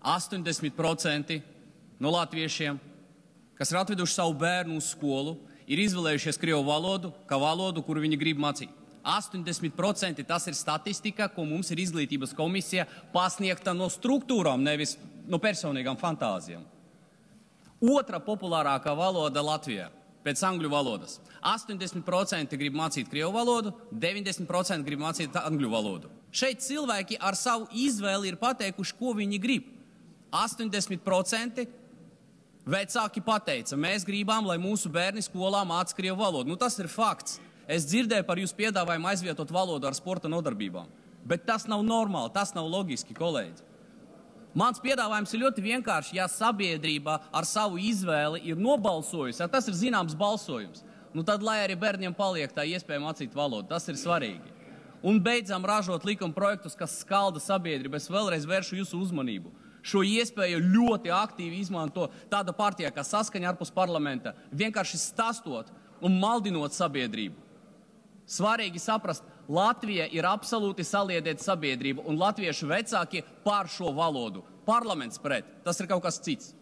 80% no latviešiem, kas ir atveduši savu bērnu uz skolu, ir izvēlējušies krievu valodu, kā valodu, kuru viņi grib mācīt. 80% tas ir statistika, ko mums ir izglītības komisija pasniegta no struktūrām, nevis no personīgām fantāzijām. Otra populārākā valoda Latvijā pēc angļu valodas. 80% grib mācīt krievu valodu, 90% grib mācīt angļu valodu. Šeit cilvēki ar savu izvēli ir pateikuši, ko viņi grib. 80% vecāki pateica, mēs gribam, lai mūsu bērni skolā māca krievu valodu. Tas ir fakts. Es dzirdēju par jūsu piedāvājumu aizvietot valodu ar sporta nodarbībām. Bet tas nav normāli, tas nav loģiski, kolēģi. Mans piedāvājums ir ļoti vienkārši, ja sabiedrība ar savu izvēli ir nobalsojusi, ja tas ir zināms balsojums, tad lai arī bērniem paliek tā iespēja mācīt valodu, tas ir svarīgi. Un beidzam ražot likuma projektus, kas skalda sabiedrību. Es vēlreiz vēršu jūsu uzmanību. Šo iespēju ļoti aktīvi izmanto tāda partija, kā Saskaņa ārpus parlamenta, vienkārši stāstot un maldinot sabiedrību. Svarīgi saprast, Latvija ir absolūti saliedēta sabiedrība, un latviešu vecāki pār šo valodu. Parlaments pret. Tas ir kaut kas cits.